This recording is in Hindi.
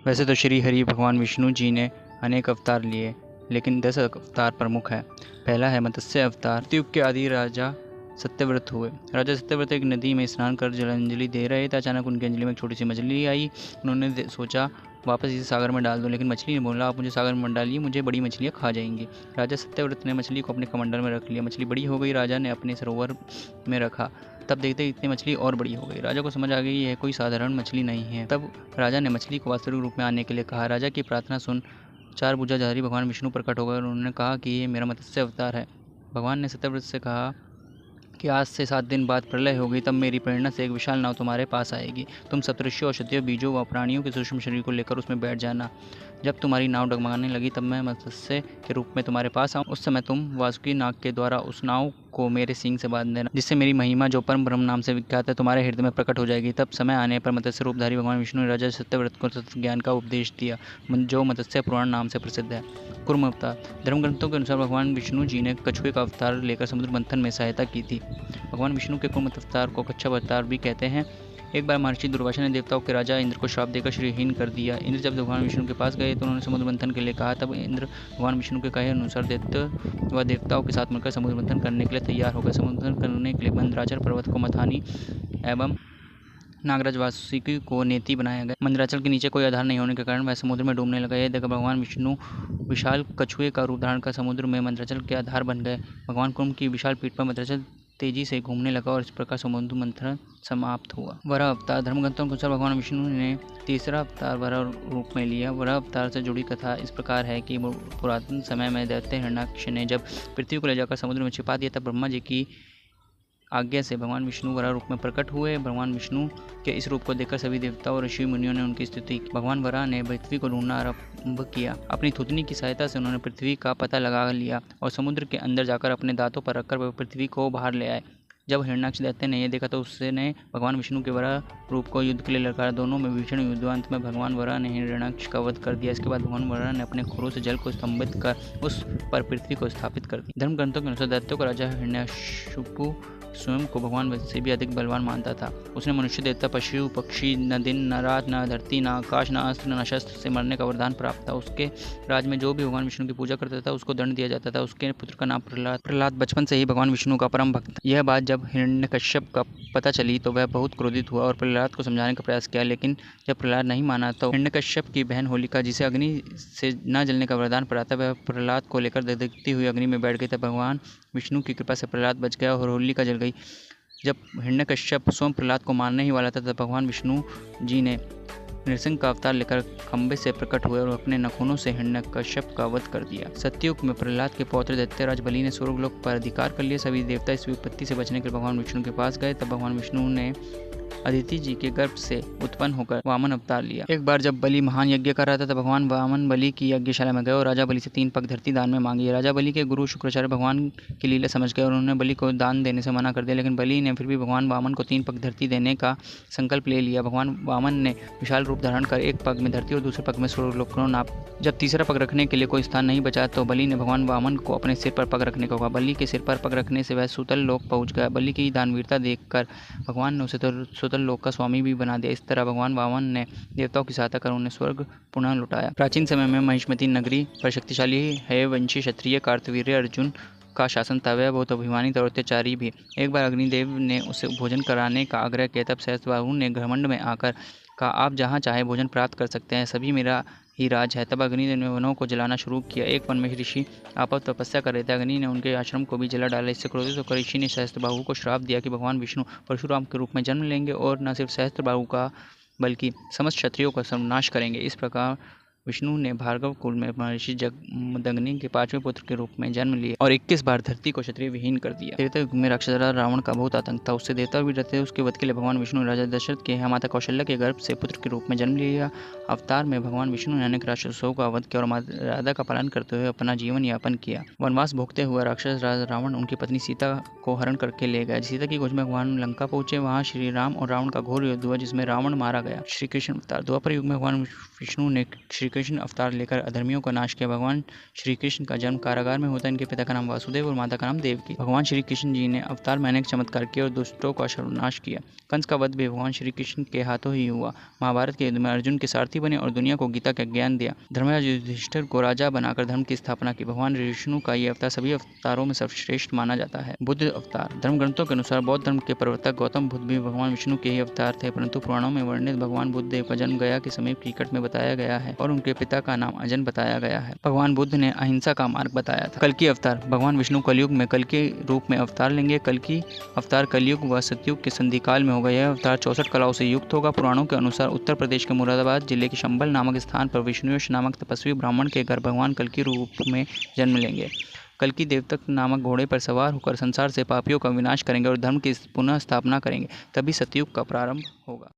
वैसे तो श्री हरि भगवान विष्णु जी ने अनेक अवतार लिए, लेकिन 10 अवतार प्रमुख हैं। पहला है मत्स्य अवतार। सतयुग के आदि राजा सत्यव्रत हुए। राजा सत्यव्रत एक नदी में स्नान कर जलांजलि दे रहे थे। अचानक उनकी अंजलि में एक छोटी सी मछली आई। उन्होंने सोचा वापस इसे सागर में डाल दो, लेकिन मछली ने बोला, आप मुझे सागर में मत डालिए, मुझे बड़ी मछलियाँ खा जाएंगी। राजा सत्यव्रत ने मछली को अपने कमंडल में रख लिया। मछली बड़ी हो गई। राजा ने अपने सरोवर में रखा। तब देखते इतनी मछली और बड़ी हो गई। राजा को समझ आ गई यह कोई साधारण मछली नहीं है। तब राजा ने मछली को वास्तविक रूप में आने के लिए कहा। राजा की प्रार्थना सुन 4 भुजाधारी भगवान विष्णु प्रकट हो गए और उन्होंने कहा कि ये मेरा मत्स्य अवतार है। भगवान ने सत्यव्रत से कहा कि आज से 7 दिन बाद प्रलय होगी, तब मेरी प्रेरणा से एक विशाल नाव तुम्हारे पास आएगी। तुम सप्तऋषियों, औषधियों, बीजों व प्राणियों के सूक्ष्म शरीर को लेकर उसमें बैठ जाना। जब तुम्हारी नाव डगमगाने लगी तब मैं मत्स्य के रूप में तुम्हारे पास आऊँ। उस समय तुम वासुकी नाग के द्वारा उस नाव को मेरे सींग से बांध देना, जिससे मेरी महिमा, जो परम ब्रह्म नाम से विख्यात है, तुम्हारे हृदय में प्रकट हो जाएगी। तब समय आने पर मत्स्य रूपधारी भगवान विष्णु ने राजा सत्यव्रत को तत्व ज्ञान का उपदेश दिया, जो मत्स्य पुराण नाम से प्रसिद्ध है। कुर्म अवतार। धर्म ग्रंथों के अनुसार भगवान विष्णु जी ने कछुए का अवतार लेकर समुद्र मंथन में सहायता की थी। भगवान विष्णु के कुर्म अवतार को कच्छप अवतार भी कहते हैं। एक बार महर्षि दुर्वासा ने देवताओं के राजा इंद्र को श्राप देकर श्रीहीन कर दिया। इंद्र जब भगवान विष्णु के पास गए तो उन्होंने समुद्र मंथन के लिए कहा। तब इंद्र भगवान विष्णु के कहे अनुसार दैत्य व देवताओं के साथ मिलकर समुद्र मंथन करने के लिए तैयार हो गए। समुद्र मंथन करने के लिए मंदराचल पर्वत को मथानी एवं नागराज वासुकी को नेति बनाया गया। मंदराचल के नीचे कोई आधार नहीं होने के कारण वह समुद्र में डूबने लगा। यह देखकर भगवान विष्णु विशाल कछुए का रूप धारण कर समुद्र में मंदराचल के आधार बन गए। भगवान कुंभ की विशाल पीठ पर मंदराचल तेजी से घूमने लगा और इस प्रकार समुद्र मंथन समाप्त हुआ। वराह अवतार। धर्मग्रंथों के अनुसार भगवान विष्णु ने तीसरा अवतार वराह रूप में लिया। वराह अवतार से जुड़ी कथा इस प्रकार है कि पुरातन समय में दैत्य हिरण्याक्ष ने जब पृथ्वी को ले जाकर समुद्र में छिपा दिया, तब ब्रह्मा जी की आज्ञा से भगवान विष्णु वराह रूप में प्रकट हुए। भगवान विष्णु के इस रूप को देखकर सभी देवताओं और ऋषि मुनियों ने उनकी स्तुति की। भगवान वराह ने पृथ्वी को ढूंढना आरंभ किया। अपनी थूथनी की सहायता से उन्होंने पृथ्वी का पता लगा लिया और समुद्र के अंदर जाकर अपने दांतों पर रखकर वह पृथ्वी को बाहर ले आए। जब हिरण्याक्ष दैत्य ने यह देखा तो उसने भगवान विष्णु के वराह रूप को युद्ध के लिए ललकारा। दोनों में भीषण युद्ध हुआ। अंत में भगवान वराह ने हिरण्याक्ष का वध कर दिया। इसके बाद भगवान वराह ने अपने खुरों से जल को स्तंभित कर उस पर पृथ्वी को स्थापित कर दिया। धर्म ग्रंथों के अनुसार दैत्यों का राजा हिरण्याकशिपु स्वयं को भगवान से भी अधिक बलवान मानता था। उसने मनुष्य, देवता, पशु, पक्षी, न दिन न रात, न धरती, न आकाश, न अस्त्र, न शस्त्र से मरने का वरदान प्राप्त था। उसके राज में जो भी भगवान विष्णु की पूजा करता था उसको दंड दिया जाता था। उसके पुत्र का नाम प्रहलाद। प्रहलाद बचपन से ही भगवान विष्णु का परम भक्त था। यह बात जब हिरण्यकश्यप का पता चली तो वह बहुत क्रोधित हुआ और प्रहलाद को समझाने का प्रयास किया, लेकिन जब प्रहलाद नहीं माना तो हिरण्यकश्यप की बहन होलिका, जिसे अग्नि से न जलने का वरदान पड़ा था, वह प्रहलाद को लेकर दगदगती हुई अग्नि में बैठ गई। तब भगवान विष्णु की कृपा से प्रहलाद बच गया और होलिका जल गई। जब हिरण्यकश्यप स्वयं प्रहलाद को मारने ही वाला था तब भगवान विष्णु जी ने नृसिंह का अवतार लेकर खंबे से प्रकट हुए और अपने नखूनों से हिरण्यकश्यप का वध कर दिया। सत्ययुग में प्रहलाद के पौत्र दैत्यराज बलि ने स्वर्गलोक पर अधिकार कर लिया। सभी देवता इस विपत्ति से बचने के लिए भगवान विष्णु के पास गए। तब भगवान विष्णु ने अदिति जी के गर्भ से उत्पन्न होकर वामन अवतार लिया। एक बार जब बलि महान यज्ञ कर रहा था तब भगवान वामन बलि की यज्ञशाला में गए और राजा बलि से 3 पग धरती दान में मांगी। राजा बलि के गुरु शुक्राचार्य भगवान की लीला समझ गए और उन्होंने बलि को दान देने से मना कर दिया, लेकिन बलि ने फिर भी भगवान वामन को 3 पग धरती देने का संकल्प ले लिया। भगवान वामन ने विशाल रूप धारण कर एक पग में धरती और दूसरे पग में स्वर्गलोक को नाप। जब तीसरा पग रखने के लिए कोई स्थान नहीं बचा तो बलि ने भगवान वामन को अपने सिर पर पग रखने को कहा। बलि के सिर पर पग रखने से वह सुतल लोक पहुंच गया। बलि की दानवीरता देखकर भगवान ने उसे सुतल लोक का स्वामी भी बना दिया। इस तरह भगवान वामन ने देवताओं की सहायता कर उन्हें स्वर्ग पुनः लौटाया। प्राचीन समय में महिष्मती नगरी पर शक्तिशाली हयवंशी क्षत्रिय कार्तवीर्य अर्जुन का शासन था। वह बहुत अभिमानी और अत्याचारी भी। एक बार अग्निदेव ने उसे भोजन कराने का आग्रह किया। तब सहस्त्रबाहु ने घमंड में आकर कहा, आप जहाँ चाहे भोजन प्राप्त कर सकते हैं, सभी मेरा ही राज है। तब अग्निदेव ने वनों को जलाना शुरू किया। एक वन में ऋषि आपस तपस्या कर रहे थे। अग्नि ने उनके आश्रम को भी जला डाला। इससे क्रोधित होकर ऋषि ने सहस्त्रबाहु को श्राप दिया कि भगवान विष्णु परशुराम के रूप में जन्म लेंगे और न सिर्फ सहस्त्रबाहु का बल्कि समस्त क्षत्रियों का सर्वनाश करेंगे। इस प्रकार विष्णु ने भार्गव कुल में महर्षि जमदग्नि के 5वें पुत्र के रूप में जन्म लिया और 21 बार धरती को क्षत्रिय विहीन कर दिया। त्रेता युग में राक्षस रावण का बहुत आतंक था। उससे देवता भी डरते थे। उसके वध के लिए भगवान विष्णु ने राजा दशरथ के माता कौशल्या के गर्भ से पुत्र के रूप में जन्म लिया। अवतार में भगवान विष्णु ने अनेक राक्षसों का वध किया और मर्यादा का पालन करते हुए अपना जीवन यापन किया। वनवास भोगते हुए राक्षस रावण उनकी पत्नी सीता को हरण करके ले गया। सीता की खोज में भगवान लंका पहुंचे। वहां श्री राम और रावण का घोर युद्ध हुआ जिसमें रावण मारा गया। श्री कृष्ण अवतार। द्वापर युग में भगवान विष्णु ने श्री कृष्ण अवतार लेकर अधर्मियों का नाश किया। भगवान श्री कृष्ण का जन्म कारागार में होता है। इनके पिता का नाम वासुदेव और माता का नाम देवकी। भगवान श्री कृष्ण जी ने अवतार में अनेक चमत्कार किए और दुष्टों का सर्वनाश किया। कंस का वध भी भगवान श्री कृष्ण के हाथों ही हुआ। महाभारत के युद्ध में अर्जुन के सारथी बने और दुनिया को गीता का ज्ञान दिया। धर्मराज युधिष्ठिर को राजा बनाकर धर्म की स्थापना की। भगवान विष्णु का ये अवतार सभी अवतारों में सर्वश्रेष्ठ माना जाता है। बुद्ध अवतार। धर्म ग्रंथों के अनुसार बौद्ध धर्म के प्रवर्तक गौतम बुद्ध भी भगवान विष्णु के ही अवतार थे, परंतु पुराणों में वर्णित भगवान बुद्ध देव का जन्म गया के समीप कीकट में बताया गया है और उनके पिता का नाम अजन बताया गया है। भगवान बुद्ध ने अहिंसा का मार्ग बताया था। कल्कि अवतार। भगवान विष्णु कलयुग में कल के रूप में अवतार लेंगे। कल्कि अवतार कलयुग व सतयुग के संधि काल में होगा। यह अवतार 64 कलाओं से युक्त होगा। पुराणों के अनुसार उत्तर प्रदेश के मुरादाबाद जिले के शंबल नामक स्थान पर विष्णुयश नामक तपस्वी ब्राह्मण के घर भगवान कल के रूप में जन्म लेंगे। कल्कि देवतक नामक घोड़े पर सवार होकर संसार से पापियों का विनाश करेंगे और धर्म की पुनः स्थापना करेंगे। तभी सतयुग का प्रारंभ होगा।